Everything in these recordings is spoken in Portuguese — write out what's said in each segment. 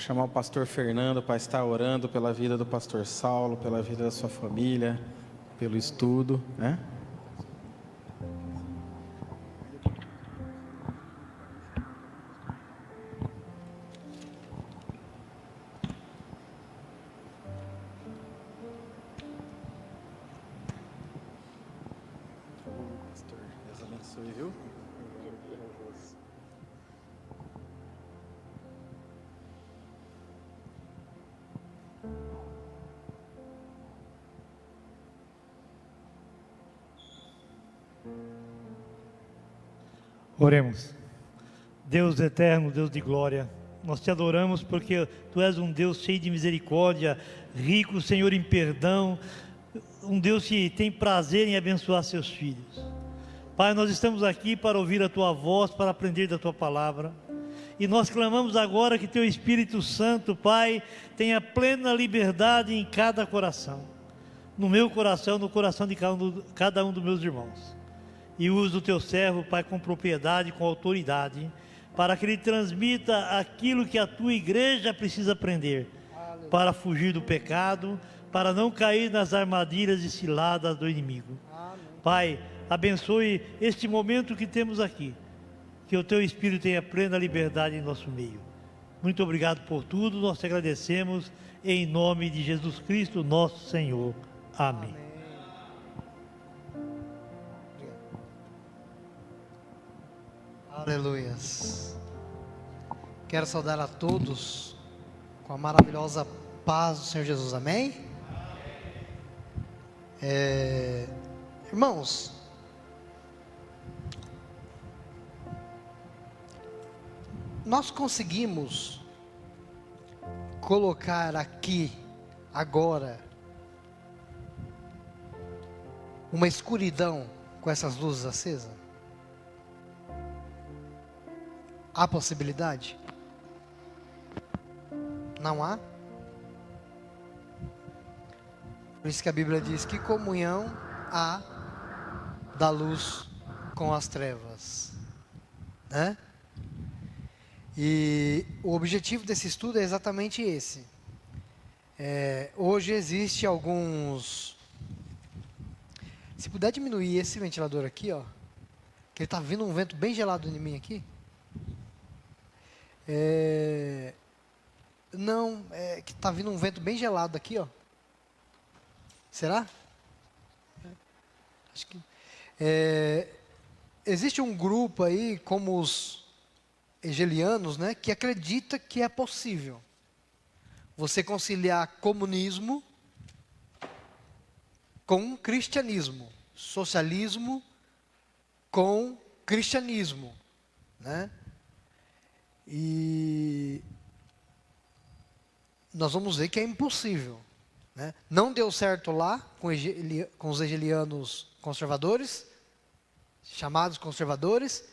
chamar o pastor Fernando para estar orando pela vida do pastor Saulo, pela vida da sua família, pelo estudo, né? Pastor, Deus abençoe, viu? Oremos. Deus eterno, Deus de glória, nós te adoramos porque Tu és um Deus cheio de misericórdia, rico, Senhor, em perdão, um Deus que tem prazer em abençoar seus filhos. Pai, nós estamos aqui para ouvir a Tua voz, para aprender da Tua palavra, e nós clamamos agora que Teu Espírito Santo, Pai, tenha plena liberdade em cada coração, no meu coração, no coração de cada um dos meus irmãos. E usa o Teu servo, Pai, com propriedade, com autoridade, para que ele transmita aquilo que a Tua igreja precisa aprender, para fugir do pecado, para não cair nas armadilhas e ciladas do inimigo. Pai, abençoe este momento que temos aqui, que o Teu Espírito tenha plena liberdade em nosso meio. Muito obrigado por tudo, nós te agradecemos, em nome de Jesus Cristo, nosso Senhor. Amém. Aleluias. Quero saudar a todos com a maravilhosa paz do Senhor Jesus, amém? Irmãos, nós conseguimos colocar aqui, agora, uma escuridão com essas luzes acesas? Há possibilidade? Não há? Por isso que a Bíblia diz: que comunhão há da luz com as trevas, né? E o objetivo desse estudo é exatamente esse. Hoje existe alguns... Se puder diminuir esse ventilador aqui, ó, que ele está vindo um vento bem gelado em mim aqui. Não, que está vindo um vento bem gelado aqui, ó. Será? Acho que existe um grupo aí, como os hegelianos, né, que acredita que é possível você conciliar comunismo com cristianismo, socialismo com cristianismo, né? E nós vamos ver que é impossível, né? Não deu certo lá com os hegelianos conservadores, chamados conservadores,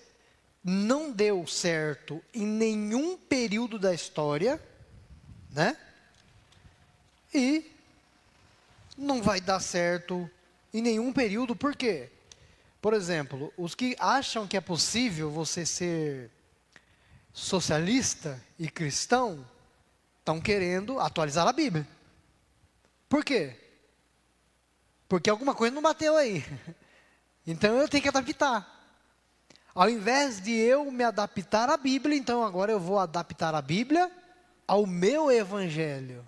não deu certo em nenhum período da história, né? E não vai dar certo em nenhum período. Por quê? Por exemplo, os que acham que é possível você ser socialista e cristão estão querendo atualizar a Bíblia. Por quê? Porque alguma coisa não bateu aí. Então eu tenho que adaptar. Ao invés de eu me adaptar à Bíblia, então agora eu vou adaptar a Bíblia ao meu evangelho.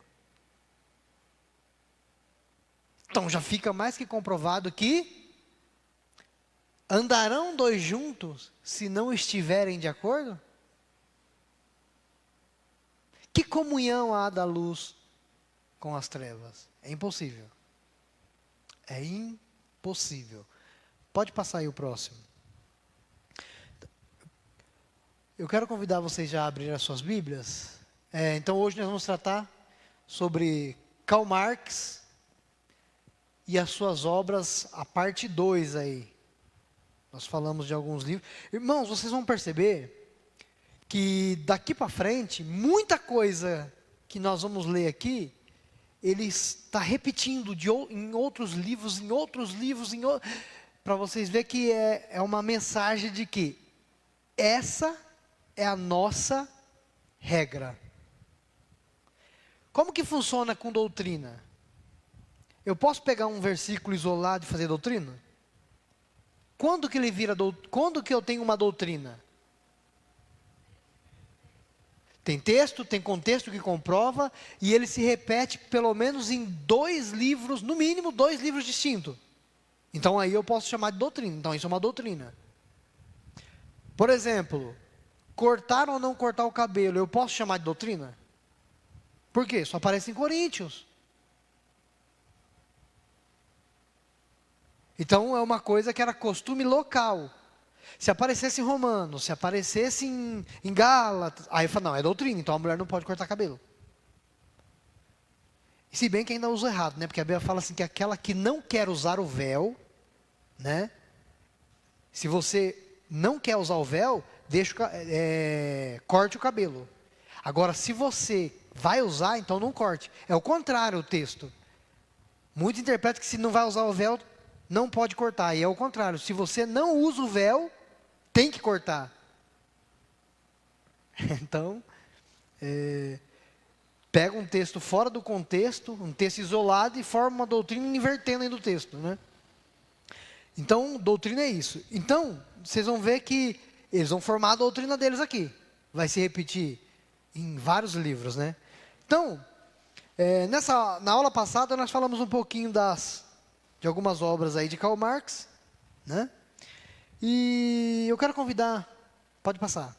Então já fica mais que comprovado que andarão dois juntos se não estiverem de acordo? Que comunhão há da luz com as trevas? É impossível. É impossível. Pode passar aí o próximo. Eu quero convidar vocês já a abrir as suas Bíblias. Então hoje nós vamos tratar sobre Karl Marx e as suas obras, a parte 2 aí. Nós falamos de alguns livros. Irmãos, vocês vão perceber que daqui para frente, muita coisa que nós vamos ler aqui, ele está repetindo em outros livros, para vocês verem que é uma mensagem de que essa é a nossa regra. Como que funciona com doutrina? Eu posso pegar um versículo isolado e fazer doutrina? Quando que ele vira quando que eu tenho uma doutrina? Tem texto, tem contexto que comprova, e ele se repete pelo menos em 2 livros, no mínimo 2 livros distintos. Então aí eu posso chamar de doutrina. Então isso é uma doutrina. Por exemplo, cortar ou não cortar o cabelo, eu posso chamar de doutrina? Por quê? Só aparece em Coríntios. Então é uma coisa que era costume local. Se aparecesse em Romanos, se aparecesse em Gálatas, aí eu falo, não, é doutrina, então a mulher não pode cortar cabelo. E se bem que ainda usa errado, né? Porque a Bíblia fala assim que aquela que não quer usar o véu, né? Se você não quer usar o véu, corte o cabelo. Agora, se você vai usar, então não corte. É o contrário o texto. Muitos interpretam que se não vai usar o véu, não pode cortar. E é o contrário. Se você não usa o véu, tem que cortar. Então, pega um texto fora do contexto, um texto isolado, e forma uma doutrina invertendo aí do texto, né? Então, doutrina é isso. Então, vocês vão ver que eles vão formar a doutrina deles aqui. Vai se repetir em vários livros, né? Então, na aula passada nós falamos um pouquinho de algumas obras aí de Karl Marx, né? E eu quero convidar, pode passar,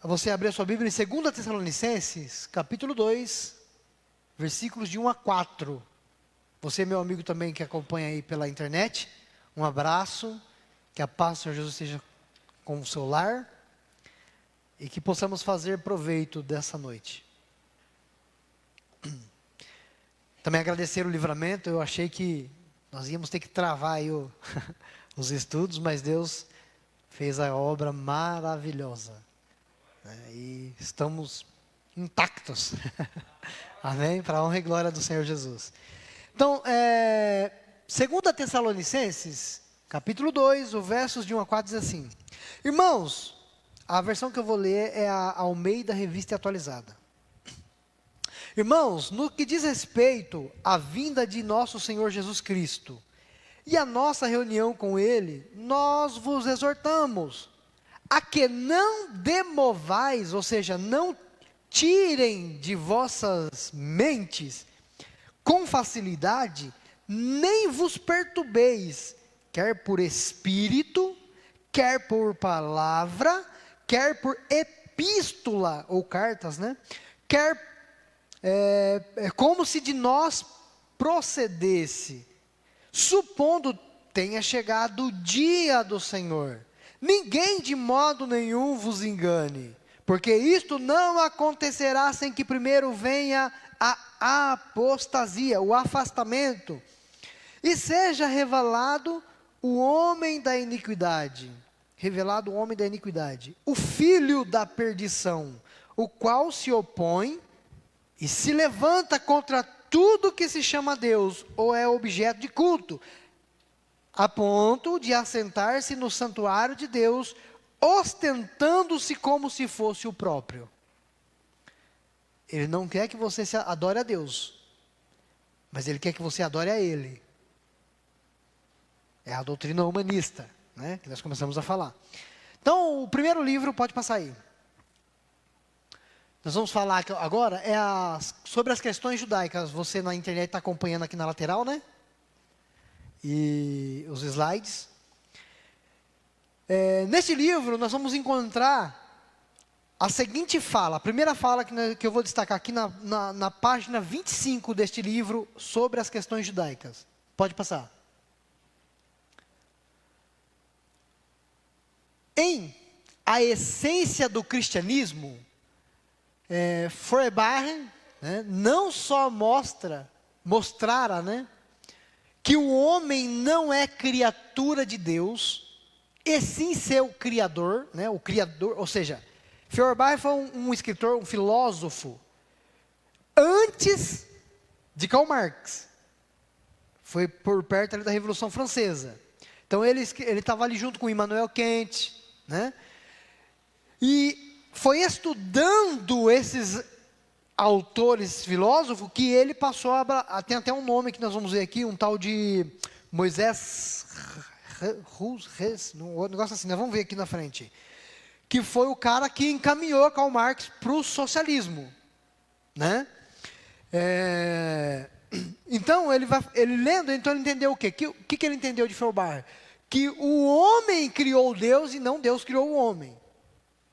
a você abrir a sua Bíblia em 2 Tessalonicenses, capítulo 2, versículos de 1 a 4. Você, meu amigo também que acompanha aí pela internet, um abraço, que a paz do Senhor Jesus esteja com o seu lar, e que possamos fazer proveito dessa noite. Também agradecer o livramento. Eu achei que nós íamos ter que travar aí os estudos, mas Deus fez a obra maravilhosa, né? E estamos intactos. Amém? Para a honra e glória do Senhor Jesus. Então, 2 Tessalonicenses, capítulo 2, o versos de 1 a 4 diz assim: Irmãos, a versão que eu vou ler é a Almeida Revista Atualizada. Irmãos, no que diz respeito à vinda de nosso Senhor Jesus Cristo e a nossa reunião com Ele, nós vos exortamos a que não demovais, ou seja, não tirem de vossas mentes com facilidade, nem vos perturbeis, quer por espírito, quer por palavra, quer por epístola, ou cartas, né? Quer como se de nós procedesse, supondo tenha chegado o dia do Senhor. Ninguém de modo nenhum vos engane, porque isto não acontecerá sem que primeiro venha a apostasia, o afastamento, e seja revelado o homem da iniquidade, o filho da perdição, o qual se opõe e se levanta contra tudo que se chama Deus, ou é objeto de culto, a ponto de assentar-se no santuário de Deus, ostentando-se como se fosse o próprio. Ele não quer que você adore a Deus, mas ele quer que você adore a Ele. É a doutrina humanista, né, que nós começamos a falar. Então, o primeiro livro, pode passar aí. Nós vamos falar agora sobre as questões judaicas. Você na internet está acompanhando aqui na lateral, né? E os slides. Neste livro nós vamos encontrar a seguinte fala, a primeira fala que eu vou destacar aqui na página 25 deste livro sobre as questões judaicas. Pode passar. Em A Essência do Cristianismo, Feuerbach, né, não só mostrara, né, que o homem não é criatura de Deus, e sim seu criador, né, o criador, ou seja, Feuerbach foi um escritor, um filósofo, antes de Karl Marx, foi por perto ali da Revolução Francesa. Então ele estava ali junto com Immanuel Kant, né, e foi estudando esses autores, filósofos, que ele passou tem até um nome que nós vamos ver aqui, um tal de Moisés, um negócio assim, nós vamos ver aqui na frente, que foi o cara que encaminhou Karl Marx para o socialismo, né? Então, ele lendo, então ele entendeu o quê? O que ele entendeu de Feuerbach? Que o homem criou Deus e não Deus criou o homem,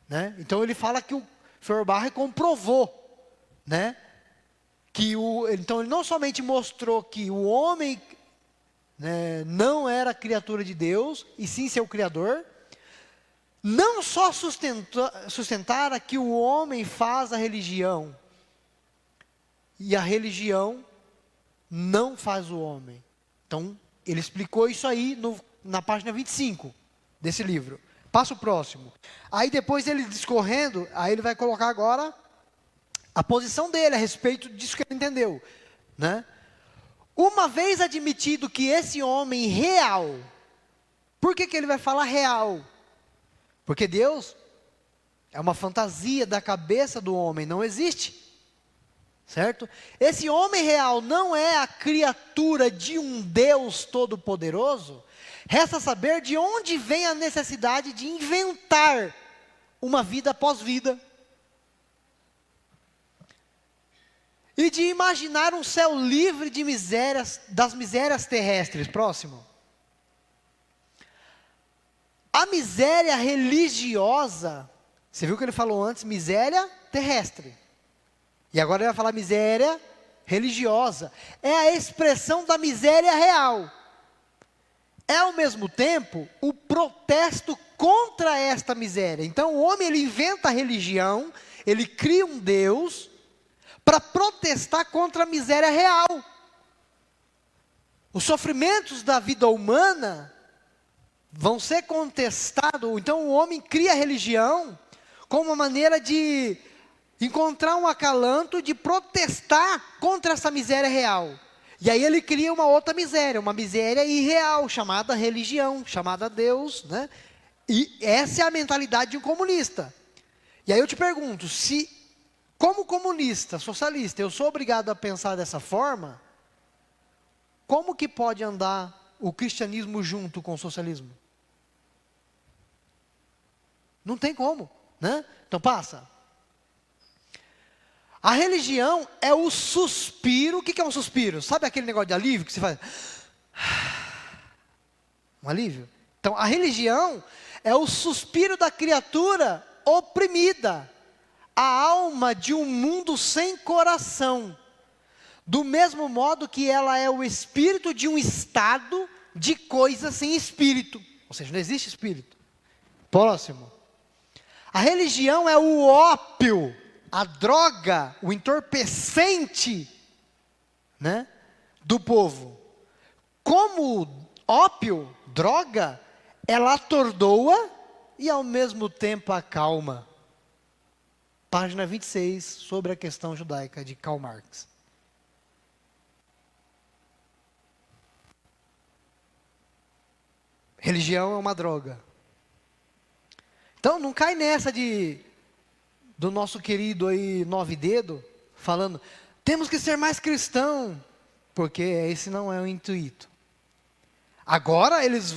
né? Então ele fala que o Feuerbach comprovou, né? Então ele não somente mostrou que o homem, né, não era criatura de Deus, e sim seu criador, não só sustentara que o homem faz a religião, e a religião não faz o homem. Então, ele explicou isso aí na página 25 desse livro. Passa o próximo. Aí depois ele discorrendo, aí ele vai colocar agora a posição dele a respeito disso que ele entendeu, né? Uma vez admitido que esse homem real, por que ele vai falar real? Porque Deus é uma fantasia da cabeça do homem, não existe. Certo? Esse homem real não é a criatura de um Deus todo-poderoso. Resta saber de onde vem a necessidade de inventar uma vida após vida. E de imaginar um céu livre de misérias, das misérias terrestres. Próximo. A miséria religiosa, você viu que ele falou antes, miséria terrestre. E agora ele vai falar miséria religiosa. É a expressão da miséria real. É ao mesmo tempo o protesto contra esta miséria. Então o homem ele inventa a religião, ele cria um Deus para protestar contra a miséria real. Os sofrimentos da vida humana vão ser contestados. Então o homem cria a religião como uma maneira de encontrar um acalanto, de protestar contra essa miséria real. E aí ele cria uma outra miséria, uma miséria irreal, chamada religião, chamada Deus, né? E essa é a mentalidade de um comunista. E aí eu te pergunto, se como comunista, socialista, eu sou obrigado a pensar dessa forma, como que pode andar o cristianismo junto com o socialismo? Não tem como, né? Então passa. A religião é o suspiro. O que é um suspiro? Sabe aquele negócio de alívio que você faz? Um alívio? Então, a religião é o suspiro da criatura oprimida. A alma de um mundo sem coração. Do mesmo modo que ela é o espírito de um estado de coisa sem espírito. Ou seja, não existe espírito. Próximo. A religião é o ópio, a droga, o entorpecente, né, do povo. Como ópio, droga, ela atordoa e ao mesmo tempo acalma. Página 26, sobre a questão judaica de Karl Marx. Religião é uma droga. Então não cai nessa do nosso querido aí Nove Dedo, falando, temos que ser mais cristão, porque esse não é o intuito. Agora eles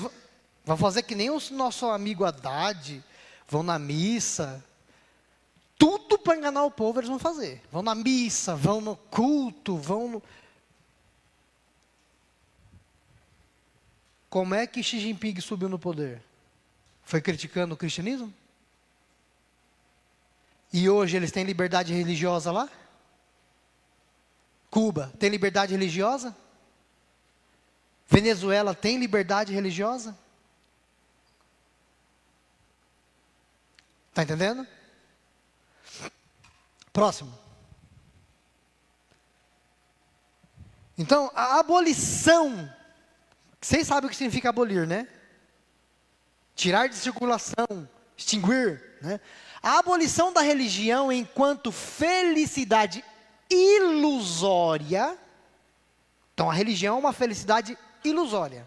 vão fazer que nem o nosso amigo Haddad, vão na missa, tudo para enganar o povo eles vão fazer. Vão na missa, vão no culto, vão no... Como é que Xi Jinping subiu no poder? Foi criticando o cristianismo? E hoje eles têm liberdade religiosa lá? Cuba tem liberdade religiosa? Venezuela tem liberdade religiosa? Está entendendo? Próximo. Então, a abolição, vocês sabem o que significa abolir, né? Tirar de circulação, extinguir, né? A abolição da religião enquanto felicidade ilusória. Então, a religião é uma felicidade ilusória.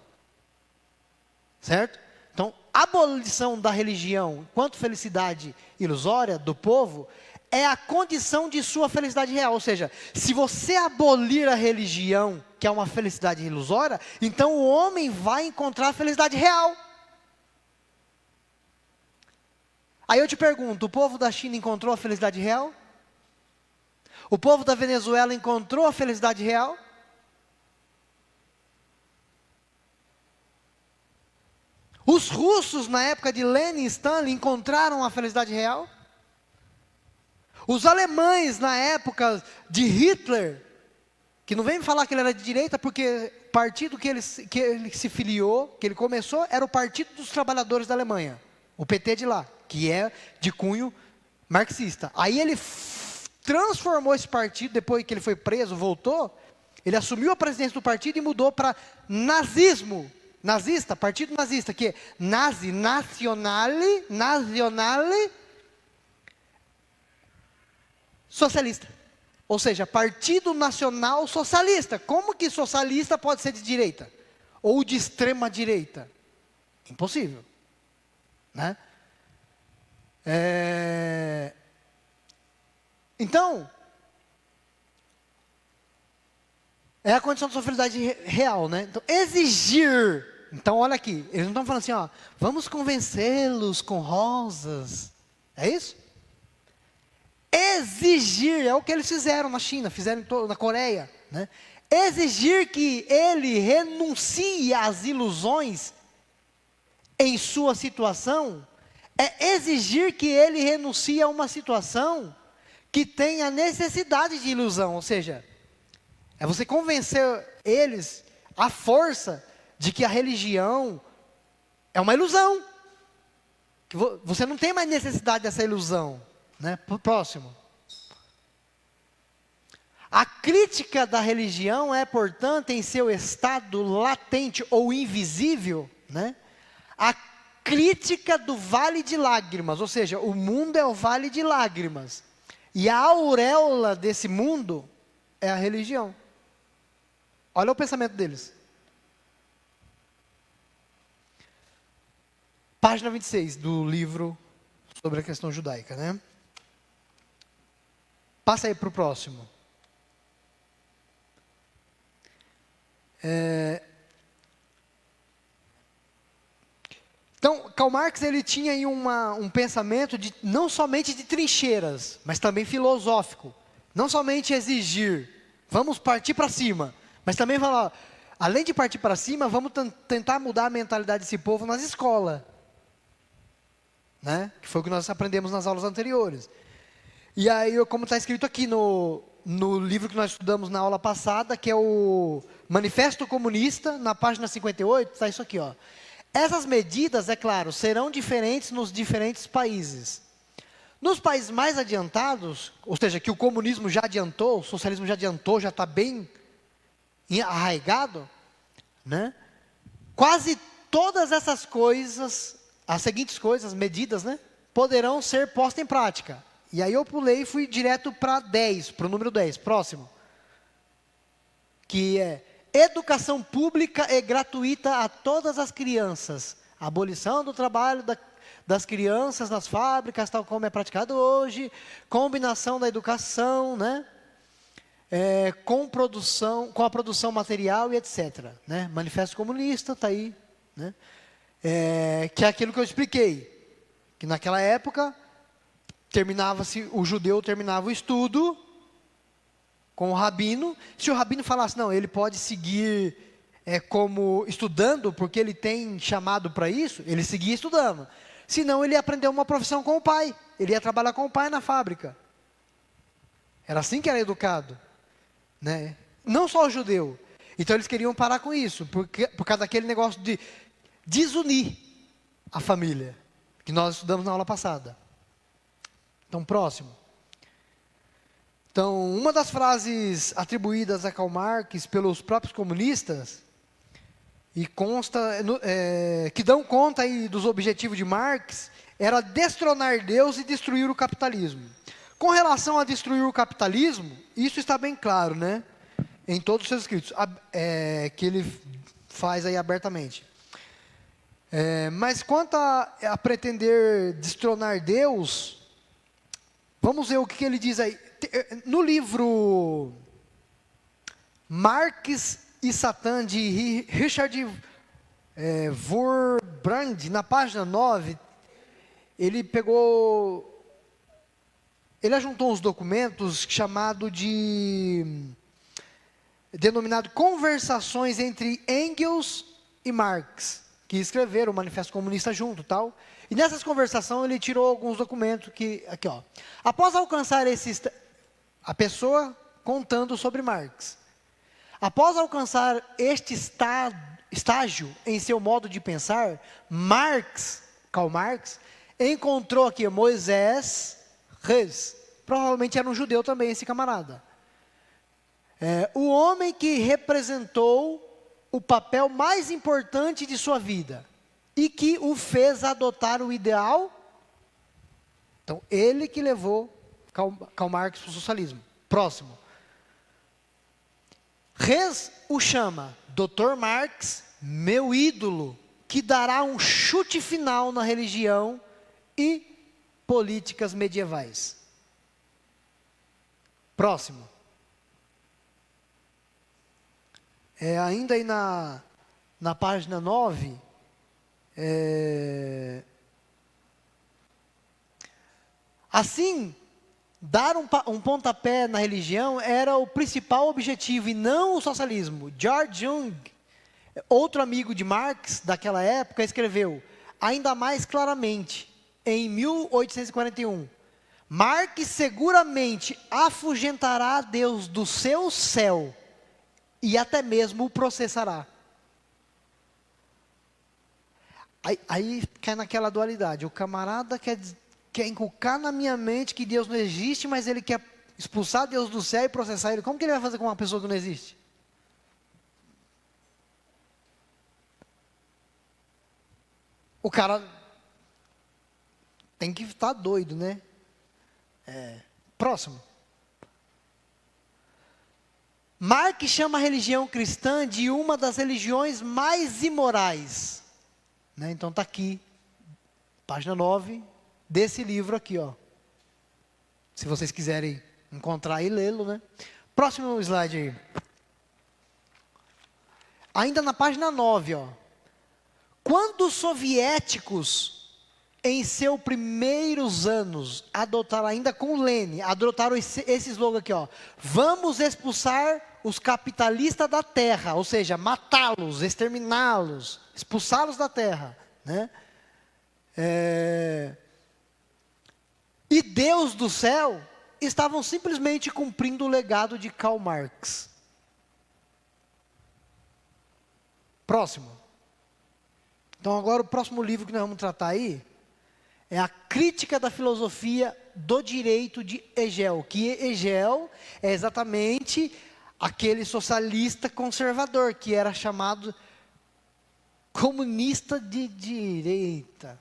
Certo? Então, a abolição da religião enquanto felicidade ilusória do povo é a condição de sua felicidade real. Ou seja, se você abolir a religião, que é uma felicidade ilusória, então o homem vai encontrar a felicidade real. Aí eu te pergunto, o povo da China encontrou a felicidade real? O povo da Venezuela encontrou a felicidade real? Os russos, na época de Lenin e Stalin, encontraram a felicidade real? Os alemães, na época de Hitler, que não vem me falar que ele era de direita, porque o partido que ele se filiou, que ele começou, era o Partido dos Trabalhadores da Alemanha, o PT de lá, que é de cunho marxista. Aí ele transformou esse partido, depois que ele foi preso, voltou, ele assumiu a presidência do partido e mudou para nazismo, nazista, partido nazista, que é nazionale, socialista. Ou seja, Partido Nacional Socialista. Como que socialista pode ser de direita? Ou de extrema direita? Impossível. Né? Então, é a condição de sua felicidade real, né? Então, exigir. Então, olha aqui, eles não estão falando assim, ó, vamos convencê-los com rosas. É isso? Exigir, é o que eles fizeram na China, fizeram na Coreia, né? Exigir que ele renuncie às ilusões em sua situação, é exigir que ele renuncie a uma situação que tem a necessidade de ilusão, ou seja, é você convencer eles à força de que a religião é uma ilusão, que você não tem mais necessidade dessa ilusão, né? Próximo. A crítica da religião é, portanto, em seu estado latente ou invisível, né? A crítica do vale de lágrimas, ou seja, o mundo é o vale de lágrimas, e a auréola desse mundo é a religião. Olha o pensamento deles. Página 26 do livro sobre a questão judaica, né? Passa aí para o próximo. Então, Karl Marx ele tinha aí um pensamento não somente de trincheiras, mas também filosófico. Não somente exigir, vamos partir para cima, mas também falar, além de partir para cima, vamos tentar mudar a mentalidade desse povo nas escolas. Né? Que foi o que nós aprendemos nas aulas anteriores. E aí, como está escrito aqui no livro que nós estudamos na aula passada, que é o Manifesto Comunista, na página 58, está isso aqui, ó. Essas medidas, é claro, serão diferentes nos diferentes países. Nos países mais adiantados, ou seja, que o comunismo já adiantou, o socialismo já adiantou, já está bem arraigado, né? Quase todas essas coisas, as seguintes coisas, medidas, né, poderão ser postas em prática. E aí eu pulei e fui direto para 10, para o número 10, próximo. Que é educação pública e gratuita a todas as crianças. Abolição do trabalho das crianças nas fábricas, tal como é praticado hoje. Combinação da educação, né? Com a produção material e etc. Né? Manifesto Comunista, está aí. Né? Que é aquilo que eu expliquei. Que naquela época, o judeu terminava o estudo com o rabino. Se o rabino falasse, não, ele pode seguir como estudando, porque ele tem chamado para isso, ele seguia estudando. Senão ele ia aprender uma profissão com o pai. Ele ia trabalhar com o pai na fábrica. Era assim que era educado. Né? Não só o judeu. Então eles queriam parar com isso, por causa daquele negócio de desunir a família, que nós estudamos na aula passada. Então, próximo. Então, uma das frases atribuídas a Karl Marx pelos próprios comunistas, e que dão conta aí dos objetivos de Marx, era destronar Deus e destruir o capitalismo. Com relação a destruir o capitalismo, isso está bem claro, né? Em todos os seus escritos, que ele faz aí abertamente. Mas quanto a pretender destronar Deus, Vamos ver o que ele diz aí. No livro Marx e Satã, de Richard Wurmbrand, na página 9, ele ajuntou uns documentos denominado Conversações entre Engels e Marx, que escreveram o Manifesto Comunista junto, tal. E nessas conversações ele tirou alguns documentos aqui, ó. Após alcançar a pessoa contando sobre Marx. Após alcançar este estágio em seu modo de pensar, Karl Marx, encontrou aqui Moisés Hess. Provavelmente era um judeu também esse camarada. O homem que representou o papel mais importante de sua vida e que o fez adotar o ideal. Então, ele que levou Karl Marx para o socialismo. Próximo. Hess o chama Dr. Marx, meu ídolo, que dará um chute final na religião e políticas medievais. Próximo. Ainda aí na página 9, assim, dar um pontapé na religião era o principal objetivo e não o socialismo. George Jung, outro amigo de Marx daquela época, escreveu ainda mais claramente, em 1841, Marx seguramente afugentará Deus do seu céu e até mesmo o processará. Aí cai naquela dualidade. O camarada quer inculcar na minha mente que Deus não existe, mas ele quer expulsar Deus do céu e processar ele. Como que ele vai fazer com uma pessoa que não existe? O cara tem que estar doido, né? Próximo. Marx chama a religião cristã de uma das religiões mais imorais. Né? Então está aqui, página 9, desse livro aqui, ó. Se vocês quiserem encontrar e lê-lo, né? Próximo slide aí. Ainda na página 9, ó. Quando os soviéticos, em seus primeiros anos, adotaram, ainda com Lenin, adotaram esse slogan aqui, ó. Vamos expulsar os capitalistas da terra, ou seja, matá-los, exterminá-los, expulsá-los da terra, né? E Deus do céu estavam simplesmente cumprindo o legado de Karl Marx. Próximo. Então agora o próximo livro que nós vamos tratar aí é a Crítica da Filosofia do Direito de Hegel, que Hegel é exatamente aquele socialista conservador, que era chamado comunista de direita.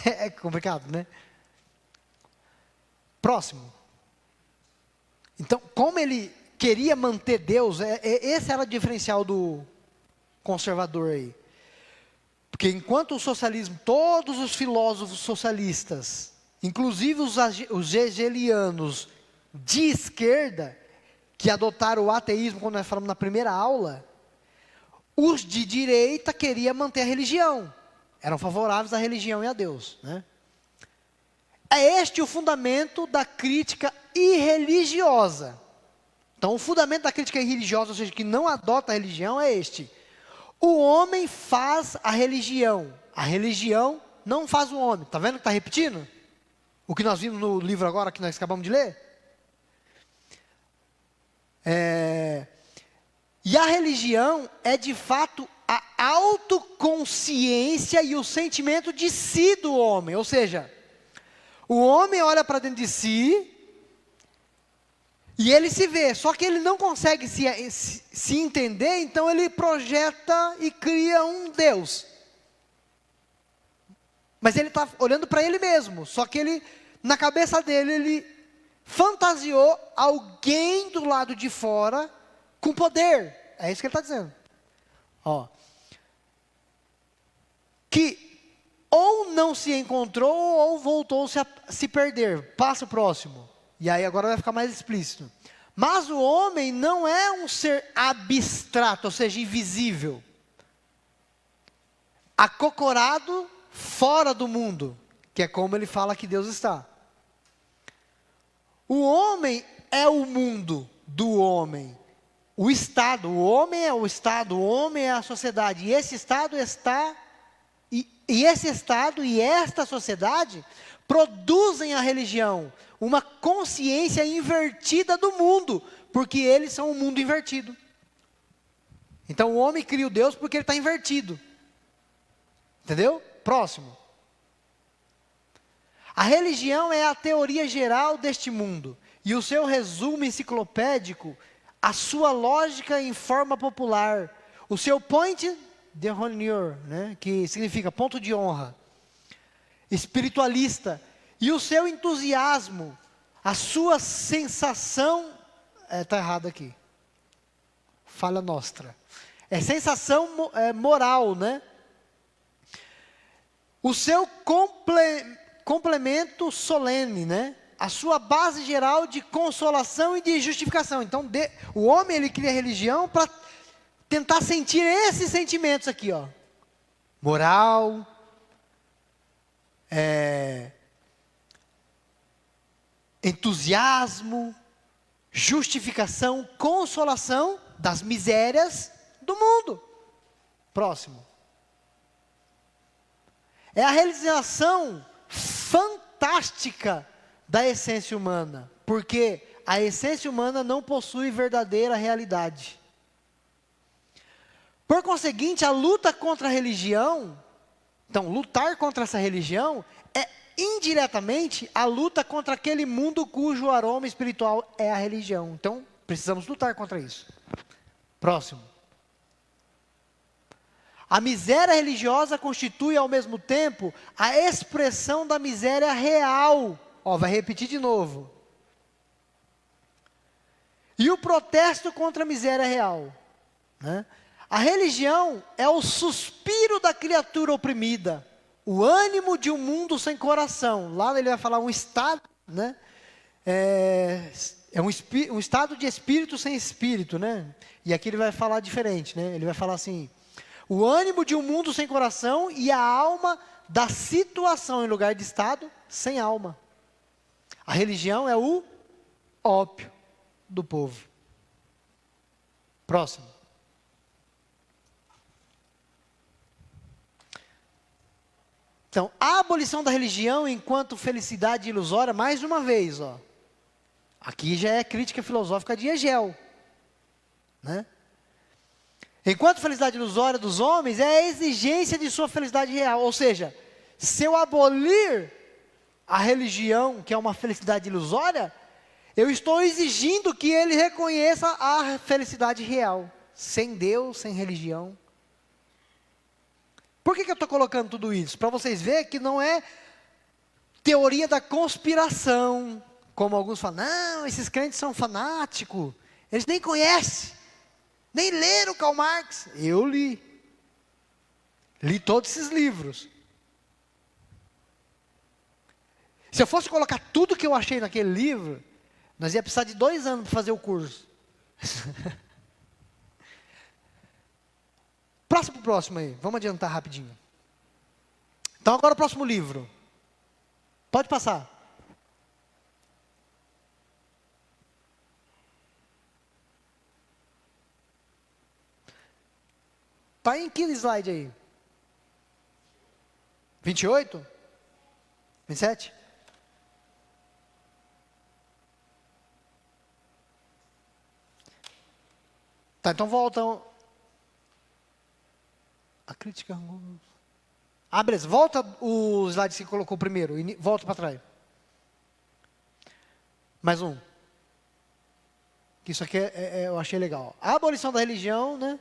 É complicado, né? Próximo. Então, como ele queria manter Deus, esse era o diferencial do conservador aí. Porque enquanto o socialismo, todos os filósofos socialistas, inclusive os hegelianos de esquerda, que adotaram o ateísmo, quando nós falamos na primeira aula, os de direita queriam manter a religião, eram favoráveis à religião e a Deus, né? É este o fundamento da crítica irreligiosa. Então, o fundamento da crítica irreligiosa, ou seja, que não adota a religião, é este: o homem faz a religião não faz o homem. Está vendo que está repetindo? O que nós vimos no livro agora, que nós acabamos de ler? E a religião é de fato a autoconsciência e o sentimento de si do homem. Ou seja, o homem olha para dentro de si e ele se vê, só que ele não consegue se entender, então ele projeta e cria um Deus. Mas ele está olhando para ele mesmo, só que ele, na cabeça dele, ele fantasiou alguém do lado de fora com poder. É isso que ele está dizendo. Ó. Que ou não se encontrou, ou voltou-se a se perder. Passa o próximo. E aí agora vai ficar mais explícito. Mas o homem não é um ser abstrato, ou seja, invisível. Acocorado fora do mundo, que é como ele fala que Deus está. O homem é o mundo do homem. O Estado, o homem é o Estado, o homem é a sociedade. E esse Estado está... E esse Estado e esta sociedade produzem a religião, uma consciência invertida do mundo, porque eles são um mundo invertido. Então o homem cria o Deus porque ele está invertido. Entendeu? Próximo. A religião é a teoria geral deste mundo, e o seu resumo enciclopédico, a sua lógica em forma popular, o seu point de honneur, né, que significa ponto de honra, espiritualista, e o seu entusiasmo, a sua sensação, está errado aqui, falha nostra, é sensação moral, né? O seu complemento solene, né? A sua base geral de consolação e de justificação. Então, o homem ele cria religião para tentar sentir esses sentimentos aqui, ó. Moral, entusiasmo, justificação, consolação das misérias do mundo. Próximo. É a realização fantástica da essência humana, porque a essência humana não possui verdadeira realidade. Por conseguinte, a luta contra a religião, então, lutar contra essa religião, é indiretamente a luta contra aquele mundo cujo aroma espiritual é a religião. Então, precisamos lutar contra isso. Próximo. A miséria religiosa constitui ao mesmo tempo a expressão da miséria real. Ó, vai repetir de novo. E o protesto contra a miséria real, né? A religião é o suspiro da criatura oprimida, o ânimo de um mundo sem coração. Lá ele vai falar um estado, né? Um estado de espírito sem espírito, né? E aqui ele vai falar diferente, né? Ele vai falar assim: o ânimo de um mundo sem coração e a alma da situação em lugar de estado sem alma. A religião é o ópio do povo. Próximo. Então, a abolição da religião enquanto felicidade ilusória, mais uma vez, ó. Aqui já é crítica filosófica de Hegel, né? Enquanto felicidade ilusória dos homens é a exigência de sua felicidade real. Ou seja, se eu abolir a religião, que é uma felicidade ilusória, eu estou exigindo que ele reconheça a felicidade real. Sem Deus, sem religião. Por que eu estou colocando tudo isso? Para vocês verem que não é teoria da conspiração, como alguns falam. Não, esses crentes são fanáticos, eles nem conhecem. Nem leram Karl Marx. Eu li. Li todos esses livros. Se eu fosse colocar tudo que eu achei naquele livro, nós ia precisar de 2 anos para fazer o curso. Passa para o próximo aí. Vamos adiantar rapidinho. Então agora o próximo livro. Pode passar. Está em que slide aí? 28? 27? Tá, então volta. A crítica. Ah, beleza. Volta o slide que você colocou primeiro. E volta para trás. Mais um. Isso aqui eu achei legal. A abolição da religião, né?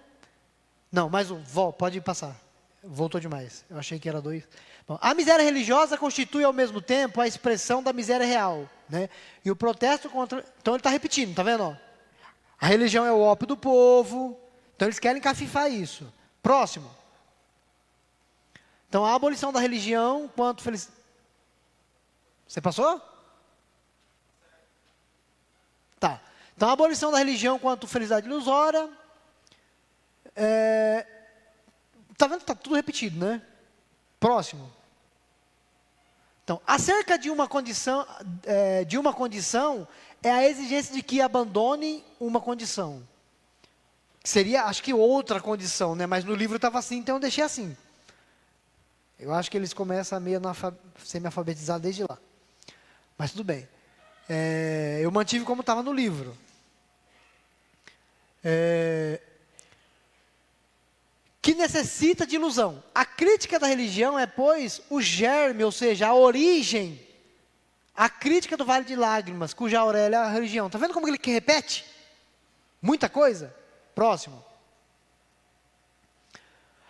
Não, mais um. Pode passar. Voltou demais. Eu achei que era 2. Bom, a miséria religiosa constitui ao mesmo tempo a expressão da miséria real, né? E o protesto contra... Então ele está repetindo, tá vendo? Ó? A religião é o ópio do povo. Então eles querem cafifar isso. Próximo. Então, a abolição da religião quanto felicidade. Você passou? Tá. Então, a abolição da religião quanto felicidade ilusória. Tá vendo que está tudo repetido, né? Próximo. Então, acerca de uma condição é a exigência de que abandone uma condição. Seria, acho que outra condição, né? Mas no livro estava assim, então eu deixei assim. Eu acho que eles começam a meio semi-alfabetizar desde lá. Mas tudo bem. Eu mantive como estava no livro. Que necessita de ilusão. A crítica da religião é, pois, o germe, ou seja, a origem. A crítica do Vale de Lágrimas, cuja Aurélia é a religião. Está vendo como ele que repete? Muita coisa? Próximo.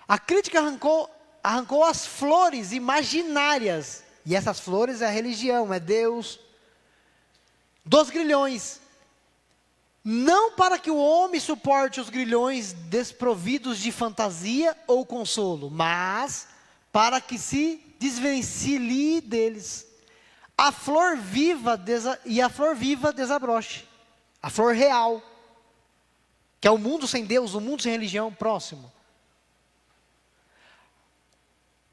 A crítica arrancou as flores imaginárias. E essas flores é a religião, é Deus. Dos grilhões. Não para que o homem suporte os grilhões desprovidos de fantasia ou consolo, mas para que se desvencilhe deles. A flor viva desabroche. A flor real. Que é o mundo sem Deus, o mundo sem religião, próximo.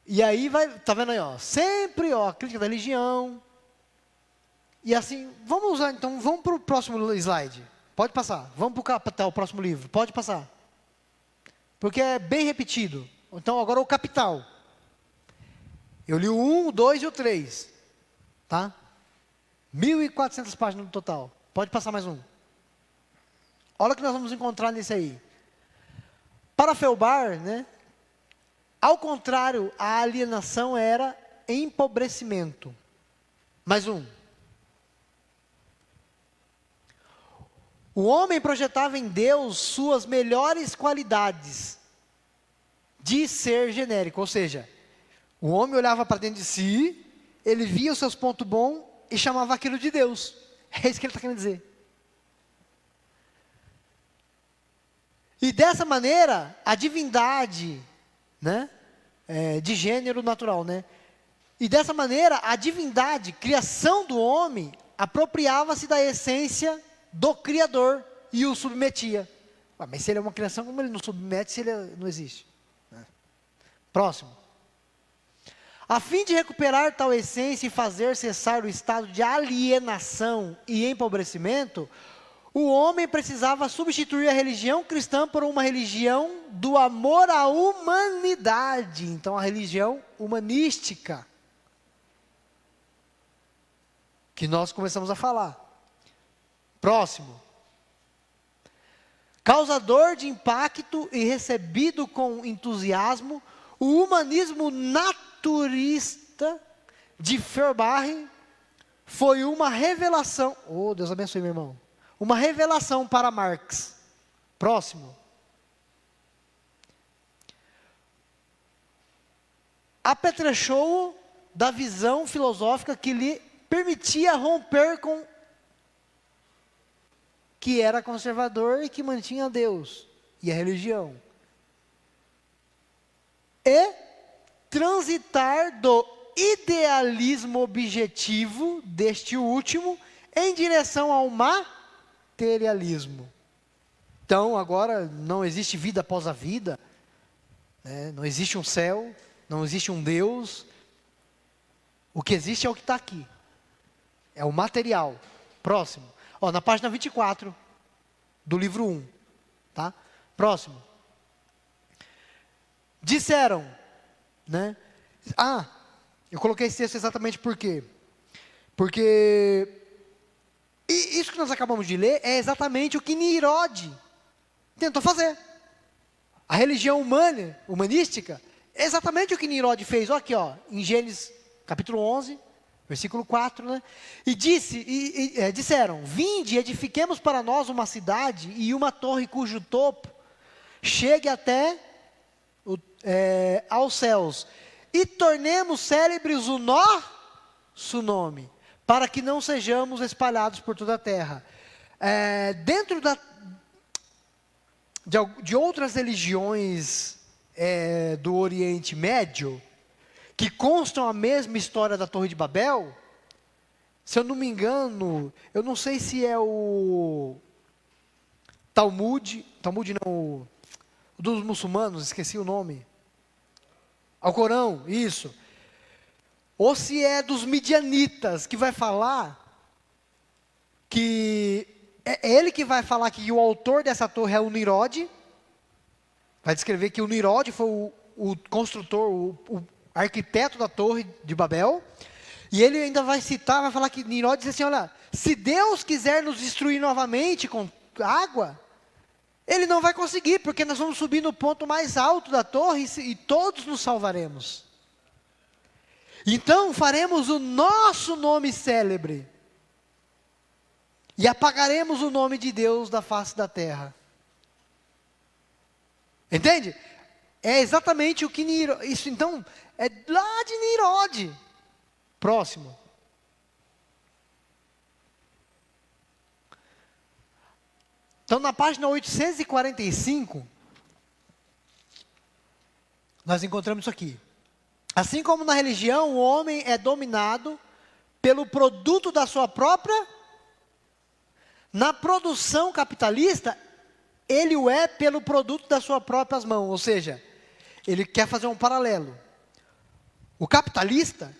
E aí vai, tá vendo aí, ó, sempre, ó, a crítica da religião. E assim, vamos para o próximo slide. Pode passar. Vamos para o próximo livro. Pode passar. Porque é bem repetido. Então, agora o capital. Eu li o 1, o 2 e o 3. Tá? 1.400 páginas no total. Pode passar mais um. Olha o que nós vamos encontrar nesse aí. Para Felbar, né? Ao contrário, a alienação era empobrecimento. Mais um. O homem projetava em Deus suas melhores qualidades de ser genérico. Ou seja, o homem olhava para dentro de si, ele via os seus pontos bons e chamava aquilo de Deus. É isso que ele está querendo dizer. E dessa maneira, a divindade, né, de gênero natural, né? E dessa maneira, a divindade, criação do homem, apropriava-se da essência do Criador e o submetia. Mas se ele é uma criação, como ele não submete se ele não existe? Próximo. A fim de recuperar tal essência e fazer cessar o estado de alienação e empobrecimento, o homem precisava substituir a religião cristã por uma religião do amor à humanidade. Então, a religião humanística. Que nós começamos a falar. Próximo. Causador de impacto e recebido com entusiasmo, o humanismo naturista de Feuerbach foi uma revelação. Oh, Deus abençoe, meu irmão. Uma revelação para Marx. Próximo. Apetrechou-o da visão filosófica que lhe permitia romper com que era conservador e que mantinha Deus e a religião. E transitar do idealismo objetivo deste último em direção ao materialismo. Então, agora não existe vida após a vida, né? Não existe um céu, não existe um Deus. O que existe é o que está aqui. É o material. Próximo. Ó, na página 24 do livro 1. Tá? Próximo. Disseram, né? Eu coloquei esse texto exatamente por quê? Porque isso que nós acabamos de ler é exatamente o que Nirod tentou fazer. A religião humanística, é exatamente o que Nirod fez. Olha aqui, ó, em Gênesis capítulo 11, versículo 4, né? E disseram, vinde e edifiquemos para nós uma cidade e uma torre cujo topo chegue até aos céus, e tornemos célebres o nosso nome, para que não sejamos espalhados por toda a terra. Dentro de outras religiões do Oriente Médio, que constam a mesma história da Torre de Babel, se eu não me engano, eu não sei se é o Talmud não, o dos muçulmanos, esqueci o nome. Alcorão, isso. Ou se é dos midianitas, que vai falar que é ele que vai falar que o autor dessa torre é o Nimrod. Vai descrever que o Nimrod foi o construtor, o arquiteto da Torre de Babel. E ele ainda vai citar, vai falar que Nimrod diz assim, olha, se Deus quiser nos destruir novamente com água, Ele não vai conseguir, porque nós vamos subir no ponto mais alto da torre e todos nos salvaremos. Então faremos o nosso nome célebre e apagaremos o nome de Deus da face da terra. Entende? É exatamente o que isso então é lá de Nimrod. Próximo. Então na página 845 nós encontramos isso aqui. Assim como na religião o homem é dominado pelo produto da sua própria, na produção capitalista ele o é pelo produto das suas próprias mãos. Ou seja, ele quer fazer um paralelo. O capitalista,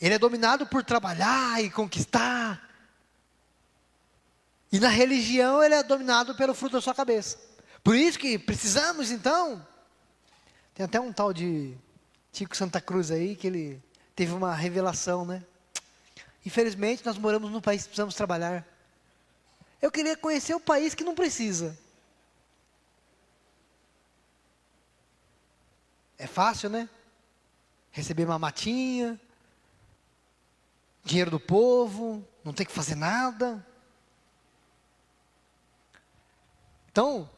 ele é dominado por trabalhar e conquistar. E na religião ele é dominado pelo fruto da sua cabeça. Por isso que precisamos então, tem até um tal de Chico Santa Cruz aí, que ele teve uma revelação, né? Infelizmente nós moramos num país que precisamos trabalhar. Eu queria conhecer o país que não precisa. É fácil, né? Receber uma matinha, dinheiro do povo, não tem que fazer nada. Então,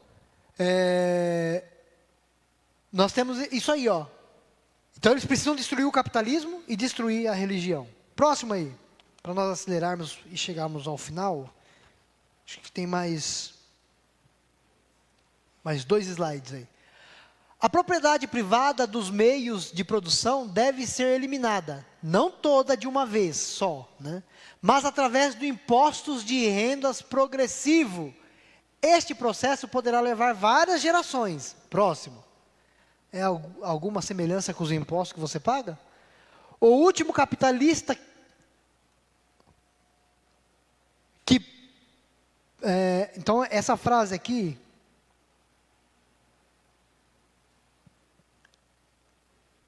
nós temos isso aí, ó. Então eles precisam destruir o capitalismo e destruir a religião. Próximo aí, para nós acelerarmos e chegarmos ao final. Acho que tem mais 2 slides aí. A propriedade privada dos meios de produção deve ser eliminada, não toda de uma vez só, né? Mas através de impostos de rendas progressivo. Este processo poderá levar várias gerações. Próximo. É alguma semelhança com os impostos que você paga? O último capitalista que... então, essa frase aqui...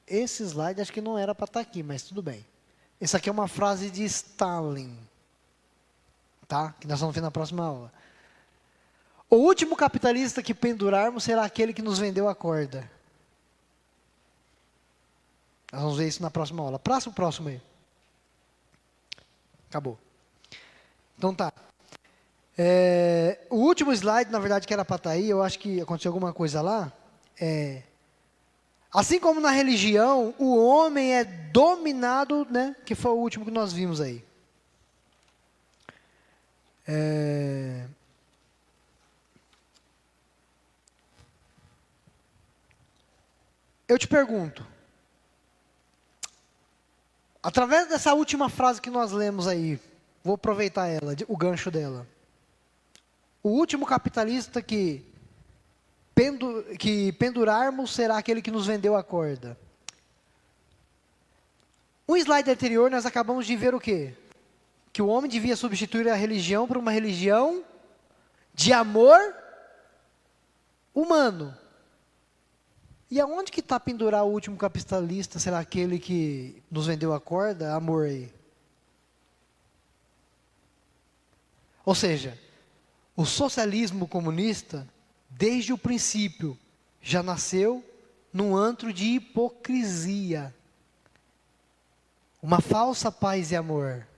Esse slide acho que não era para estar aqui, mas tudo bem. Essa aqui é uma frase de Stalin. Tá? Que nós vamos ver na próxima aula. O último capitalista que pendurarmos será aquele que nos vendeu a corda. Nós vamos ver isso na próxima aula. Próximo aí. Acabou. Então tá. O último slide, na verdade, que era para estar aí, eu acho que aconteceu alguma coisa lá. Assim como na religião, o homem é dominado, né? Que foi o último que nós vimos aí. Eu te pergunto, através dessa última frase que nós lemos aí, vou aproveitar ela, o gancho dela. O último capitalista que pendurarmos será aquele que nos vendeu a corda. Um slide anterior nós acabamos de ver o quê? Que o homem devia substituir a religião por uma religião de amor humano. E aonde que está pendurar o último capitalista? Será aquele que nos vendeu a corda? Amor aí. Ou seja, o socialismo comunista, desde o princípio, já nasceu num antro de hipocrisia. Uma falsa paz e amor.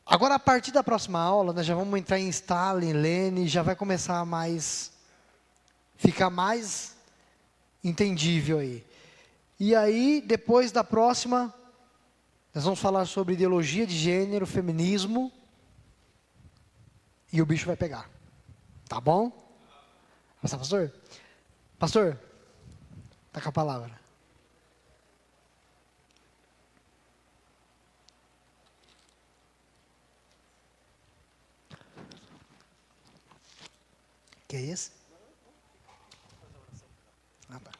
Agora, a partir da próxima aula, nós já vamos entrar em Stalin, Lenin, já vai começar a ficar mais entendível aí. E aí, depois da próxima, nós vamos falar sobre ideologia de gênero, feminismo, e o bicho vai pegar. Tá bom? Pastor? Pastor, Está com a palavra. Que é esse? Ah, tá.